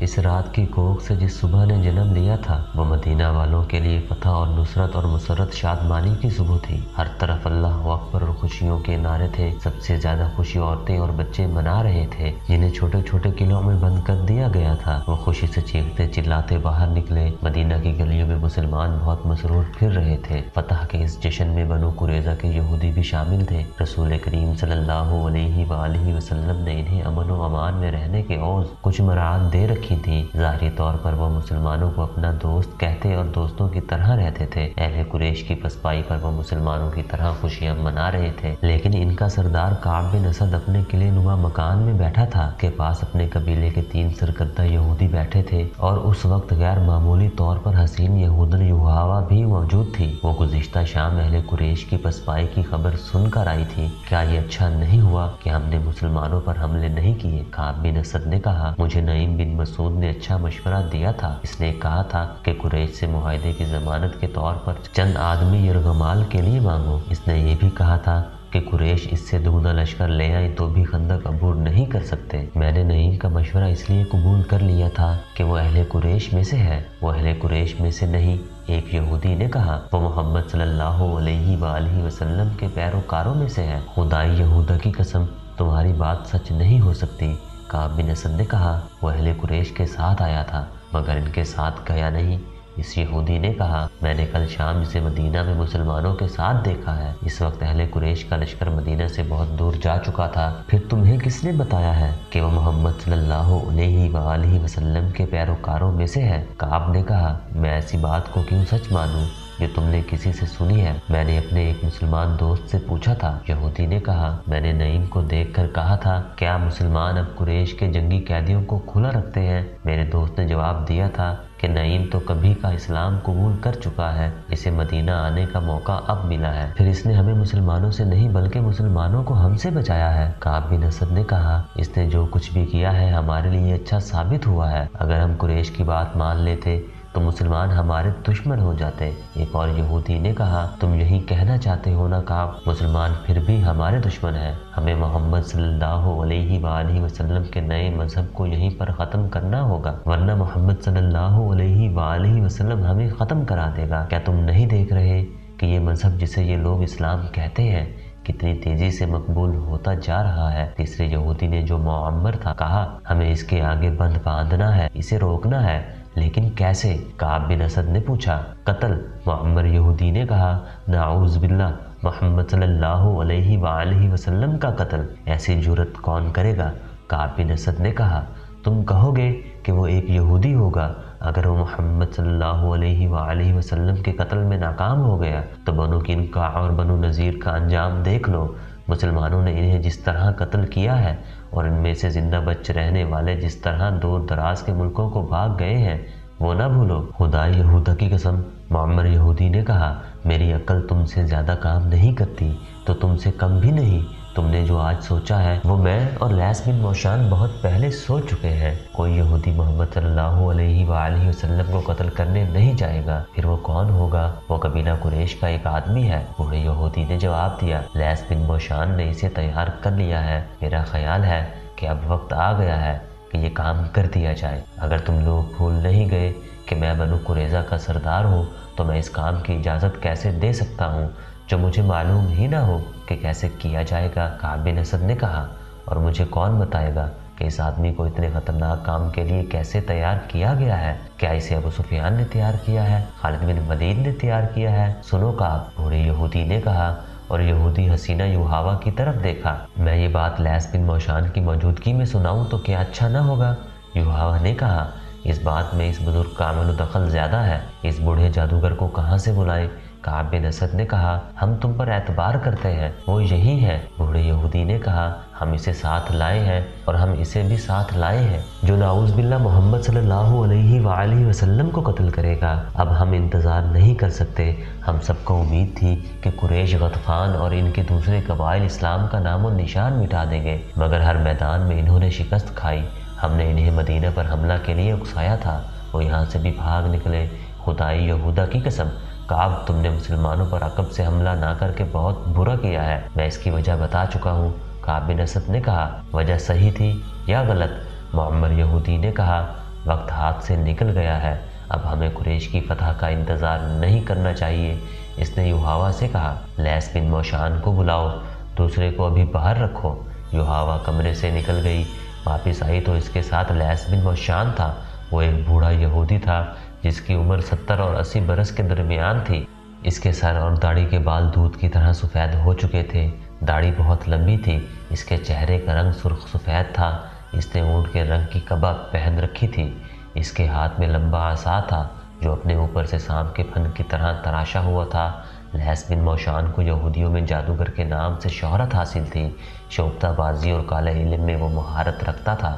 इस रात की कोख से जिस सुबह ने जन्म लिया था वो मदीना वालों के लिए फतह और नुसरत और मुसरत शादमानी की सुबह थी। हर तरफ अल्लाह अकबर और खुशियों के नारे थे। सबसे ज्यादा खुशी औरतें और बच्चे मना रहे थे जिन्हें छोटे छोटे किलों में बंद कर दिया गया था। वो खुशी से चीखते चिल्लाते बाहर निकले। मदीना की गलियों में मुसलमान बहुत मसरूर फिर रहे थे। फतह के इस जश्न में बनु कुरैज़ा के यहूदी भी शामिल थे। रसूल करीम सल्लल्लाहु अलैहि वसल्लम ने इन्हें अमन व अमान में रहने के ओज़ कुछ मराहत दे रखी थी। ज़ाहिरी तौर पर वो मुसलमानों को अपना दोस्त कहते और दोस्तों की तरह रहते थे। अहले कुरैश की पसपाई पर वो मुसलमानों की तरह खुशियां मना रहे थे। लेकिन इनका सरदार काब बिन असद अपने किले नुमा मकान में बैठा था। के पास अपने कबीले के 3 सरकर्दा यहूदी बैठे थे और उस वक्त गैर मामूली तौर पर हसीन यहूदन युहावा भी मौजूद थी। वो गुज़िश्ता शाम अहले कुरैश की पसपाई की खबर सुनकर आई थी। क्या ये अच्छा नहीं हुआ कि हमने मुसलमानों पर हमले नहीं किए? काब बिन असद ने कहा, मुझे नईम बिन मसूद ने अच्छा मशवरा दिया था। इसने कहा था कि कुरैश से मुआहदे की जमानत के तौर पर चंद आदमी यरगमाल के लिए मांगो। इसने ये भी कहा था कि कुरैश इससे दुगना लश्कर ले आए तो भी खंदक अबूर नहीं कर सकते। मैंने नईम का मशवरा इसलिए कबूल कर लिया था कि वो अहले कुरैश में से है। वो अहले कुरैश में से नहीं, एक यहूदी ने कहा। वो मोहम्मद सल्लल्लाहु अलैहि वसल्लम के पैरोकारों में से है। खुदाई यहूदा की कसम, तुम्हारी बात सच नहीं हो सकती। काब बिन असद ने कहा, वो अहले कुरैश के साथ आया था मगर इनके साथ गया नहीं। इस यहूदी ने कहा, मैंने कल शाम इसे मदीना में मुसलमानों के साथ देखा है। इस वक्त अहले कुरैश का लश्कर मदीना से बहुत दूर जा चुका था। फिर तुम्हें किसने बताया है कि वो मोहम्मद सल्लल्लाहु अलैहि वसल्लम के पैरोकारों में से है? काब ने कहा, मैं ऐसी बात को क्यों सच मानूं जो तुमने किसी से सुनी है? मैंने अपने एक मुसलमान दोस्त से पूछा था। यहूदी ने कहा, मैंने नईम को देखकर कहा था, क्या मुसलमान अब कुरैश के जंगी कैदियों को खुला रखते हैं? मेरे दोस्त ने जवाब दिया था कि नईम तो कभी का इस्लाम कबूल कर चुका है, इसे मदीना आने का मौका अब मिला है। फिर इसने हमें मुसलमानों से नहीं बल्कि मुसलमानों को हमसे बचाया है। काब बिन असद ने कहा, इसने जो कुछ भी किया है हमारे लिए अच्छा साबित हुआ है। अगर हम कुरैश की बात मान लेते तो मुसलमान हमारे दुश्मन हो जाते। एक और यहूदी ने कहा, तुम यही कहना चाहते हो ना काब, मुसलमान फिर भी हमारे दुश्मन हैं। हमें मोहम्मद सल्लल्लाहु अलैहि वसल्लम के नए मजहब को यहीं पर ख़त्म करना होगा, वरना मोहम्मद सल्लल्लाहु अलैहि वसल्लम हमें ख़त्म करा देगा। क्या तुम नहीं देख रहे कि ये मजहब जिसे ये लोग इस्लाम कहते हैं कितनी तेजी से मकबूल होता जा रहा है? तीसरे यहूदी ने, जो मुअम्मर था, कहा, हमें इसके आगे बंद बांधना है, इसे रोकना है, लेकिन कैसे? काब बिन असद ने पूछा। कत्ल, मुअम्मर यहूदी ने कहा। नाऊज़ बिल्लाह, मोहम्मद सल्लल्लाहु अलैहि वसल्लम का कत्ल? ऐसी जुर्रत कौन करेगा? काब बिन असद ने कहा, तुम कहोगे कि वो एक यहूदी होगा। अगर वो मोहम्मद सल्लल्लाहु अलैहि वसल्लम के कत्ल में नाकाम हो गया तो बनु किनका और बनु नज़ीर का अंजाम देख लो। मुसलमानों ने इन्हें जिस तरह कत्ल किया है और इनमें से जिंदा बच रहने वाले जिस तरह दूर दराज के मुल्कों को भाग गए हैं वो ना भूलो। खुदा यहूदा की कसम, मुअम्मर यहूदी ने कहा, मेरी अक्ल तुमसे ज्यादा काम नहीं करती तो तुमसे कम भी नहीं। तुमने जो आज सोचा है वो मैं और लैस बिन मौशान बहुत पहले सोच चुके हैं। कोई यहूदी मोहम्मद सल्लल्लाहु अलैहि वसल्लम को कत्ल करने नहीं जाएगा। फिर वो कौन होगा? वो कबीला कुरैश का एक आदमी है। बूढ़े यहूदी ने जवाब दिया। लैस बिन मौशान ने इसे तैयार कर लिया है। मेरा ख्याल है कि अब वक्त आ गया है कि ये काम कर दिया जाए। अगर तुम लोग भूल नहीं गए कि मैं बनु कुरैज़ा का सरदार हूँ तो मैं इस काम की इजाज़त कैसे दे सकता हूँ जो मुझे मालूम ही ना हो कि कैसे किया जाएगा? काब बिन असद ने कहा, और मुझे कौन बताएगा कि इस आदमी को इतने खतरनाक काम के लिए कैसे तैयार किया गया है? क्या इसे अबू सुफियान ने तैयार किया है? खालिद बिन वलीद ने तैयार किया है? सुनो काब, बूढ़े यहूदी ने कहा, और यहूदी हसीना युहावा की तरफ देखा। मैं ये बात लैस बिन मौशान की मौजूदगी में सुनाऊं तो क्या अच्छा ना होगा? युहावा ने कहा, इस बात में इस बुजुर्ग का अमल दखल ज्यादा है। इस बूढ़े जादूगर को कहाँ से बुलाएं? काब बिन असद ने कहा, हम तुम पर एतबार करते हैं, वो यही है। बूढ़े यहूदी ने कहा, हम इसे साथ लाए हैं और हम इसे भी साथ लाए हैं जो नाऊज़ बिल्लाह मोहम्मद सल्लल्लाहु अलैहि वसल्लम को कत्ल करेगा। अब हम इंतज़ार नहीं कर सकते। हम सबको उम्मीद थी कि कुरैश, गतफान और इनके दूसरे कबाइल इस्लाम का नामो निशान मिटा देंगे, मगर हर मैदान में इन्होंने शिकस्त खाई। हमने इन्हें मदीना पर हमला के लिए उकसाया था, वो यहाँ से भी भाग निकले। खुदाई यहूदा की कसम, काब, तुमने मुसलमानों पर अकब से हमला ना करके बहुत बुरा किया है। मैं इसकी वजह बता चुका हूँ। काब बिन असद ने कहा, वजह सही थी या गलत? मुअम्मर यहूदी ने कहा, वक्त हाथ से निकल गया है, अब हमें कुरैश की फतह का इंतज़ार नहीं करना चाहिए। इसने युहावा से कहा, लैस बिन मौशान को बुलाओ, दूसरे को अभी बाहर रखो। युहावा कमरे से निकल गई। वापस आई तो इसके साथ लैस बिन मौशान था। वो एक बूढ़ा यहूदी था जिसकी उम्र 70 और 80 बरस के दरमियान थी। इसके सर और दाढ़ी के बाल दूध की तरह सफ़ेद हो चुके थे। दाढ़ी बहुत लंबी थी। इसके चेहरे का रंग सुर्ख सफ़ेद था। इसने ऊँट के रंग की कबा पहन रखी थी। इसके हाथ में लंबा आसा था जो अपने ऊपर से सांप के फन की तरह तराशा हुआ था। लैस बिन मौशान को यहूदियों में जादूगर के नाम से शोहरत हासिल थी। शोबताबाजी और काले इल्म में वो महारत रखता था।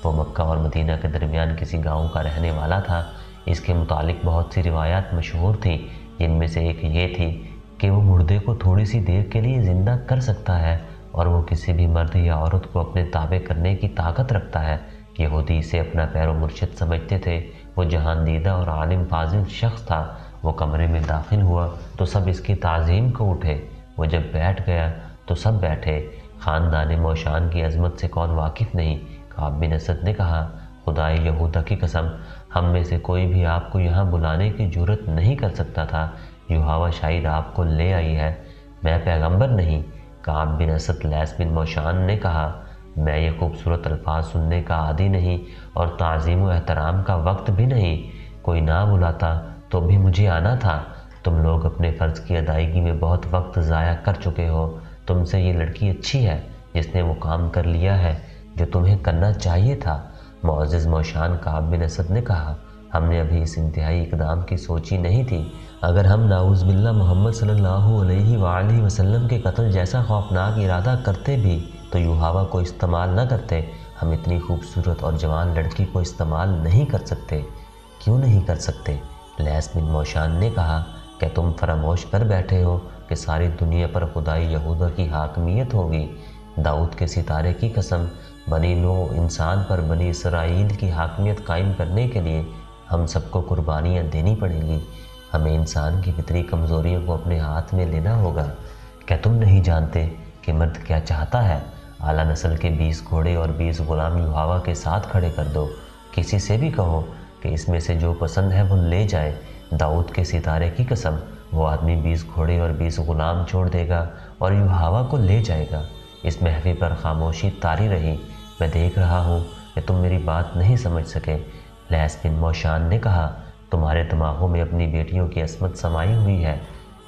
वो मक्का और मदीना के दरमियान किसी गांव का रहने वाला था। इसके मुतालिक बहुत सी रिवायात मशहूर थीं, जिनमें से एक ये थी कि वो मुर्दे को थोड़ी सी देर के लिए ज़िंदा कर सकता है और वो किसी भी मर्द या औरत को अपने ताबे करने की ताकत रखता है। यहूदी इसे अपना पैरो मुर्शिद समझते थे। वो जहांदीदा और आलिम फाजिल शख्स था। वो कमरे में दाखिल हुआ तो सब इसकी ताज़ीम को उठे। वो जब बैठ गया तो सब बैठे। ख़ानदान मौशान की अजमत से कौन वाकिफ़ नहीं। काब बिन असद ने कहा, खुदाए यहूदा की कसम, हम में से कोई भी आपको यहाँ बुलाने की जुर्रत नहीं कर सकता था। युहावा शायद आपको ले आई है, मैं पैगंबर नहीं। काब बिन असद लैस बिन मौशान ने कहा, मैं ये खूबसूरत अल्फाज सुनने का आदी नहीं और ताज़ीम व एहतराम का वक्त भी नहीं। कोई ना बुलाता तो भी मुझे आना था। तुम लोग अपने फ़र्ज़ की अदायगी में बहुत वक्त ज़ाया कर चुके हो। तुमसे ये लड़की अच्छी है जिसने वो काम कर लिया है जो तुम्हें करना चाहिए था। मुअज़्ज़िज़ मौशान काब बिन असद ने कहा, हमने अभी इस इंतहाई इक़दाम की सोची नहीं थी। अगर हम नाउज़ बिल्लाह मोहम्मद सल्लल्लाहु अलैहि वसल्लम के कत्ल जैसा खौफनाक इरादा करते भी तो युहावा को इस्तेमाल न करते। हम इतनी खूबसूरत और जवान लड़की को इस्तेमाल नहीं कर सकते। क्यों नहीं कर सकते? लैस बिन मौशान ने कहा, कि तुम फरामोश कर बैठे हो कि सारी दुनिया पर खुदाई यहूदा की हाकमियत होगी। दाऊद के सितारे की कसम, बनी नो इंसान पर बनी इसराइल की हाकमियत कायम करने के लिए हम सबको कुर्बानियाँ देनी पड़ेंगी। हमें इंसान की फितरी कमज़ोरियों को अपने हाथ में लेना होगा। क्या तुम नहीं जानते कि मर्द क्या चाहता है? आला नस्ल के 20 घोड़े और 20 गुलाम युहावा के साथ खड़े कर दो। किसी से भी कहो कि इसमें से जो पसंद है वो ले जाए। दाऊद के सितारे की कसम, वो आदमी 20 घोड़े और 20 गुलाम छोड़ देगा और युहावा को ले जाएगा। इस महफिल पर खामोशी तारी रही। मैं देख रहा हूँ कि तुम मेरी बात नहीं समझ सके। लैस बिन मौशान ने कहा, तुम्हारे दिमागों में अपनी बेटियों की असमत समाई हुई है।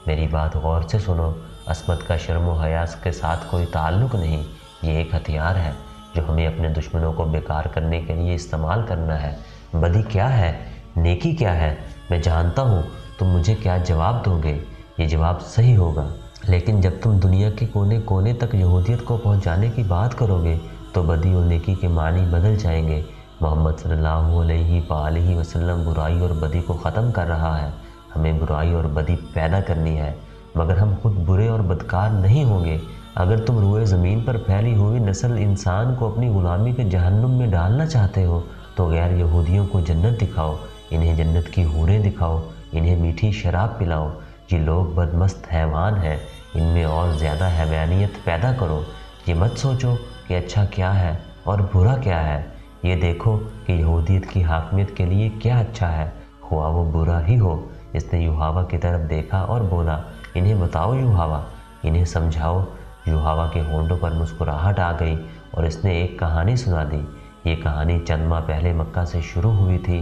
मेरी बात गौर से सुनो। असमत का शर्म व हया के साथ कोई ताल्लुक़ नहीं। ये एक हथियार है जो हमें अपने दुश्मनों को बेकार करने के लिए इस्तेमाल करना है। बदी क्या है, नेकी क्या है, मैं जानता हूँ तुम मुझे क्या जवाब दोगे। ये जवाब सही होगा, लेकिन जब तुम दुनिया के कोने कोने तक यहूदियत को पहुँचाने की बात करोगे तो बदी और नेकी के मानी बदल जाएंगे। मोहम्मद सल्लल्लाहु अलैहि वसल्लम बुराई और बदी को ख़त्म कर रहा है। हमें बुराई और बदी पैदा करनी है, मगर हम खुद बुरे और बदकार नहीं होंगे। अगर तुम रूए ज़मीन पर फैली हुई नस्ल इंसान को अपनी ग़ुलामी के जहन्नुम में डालना चाहते हो तो गैर यहूदियों को जन्नत दिखाओ, इन्हें जन्नत की हूरें दिखाओ, इन्हें मीठी शराब पिलाओ। ये लोग बदमस्त हैवान हैं, इनमें और ज़्यादा हैवानियत पैदा करो। ये मत सोचो कि अच्छा क्या है और बुरा क्या है। ये देखो कि यहूदियत की हाकमियत के लिए क्या अच्छा है, हुआ वो बुरा ही हो। इसने युहावा की तरफ देखा और बोला, इन्हें बताओ युहावा, इन्हें समझाओ। युहावा के होंठों पर मुस्कुराहट आ गई और इसने एक कहानी सुना दी। ये कहानी चंद माह पहले मक्का से शुरू हुई थी।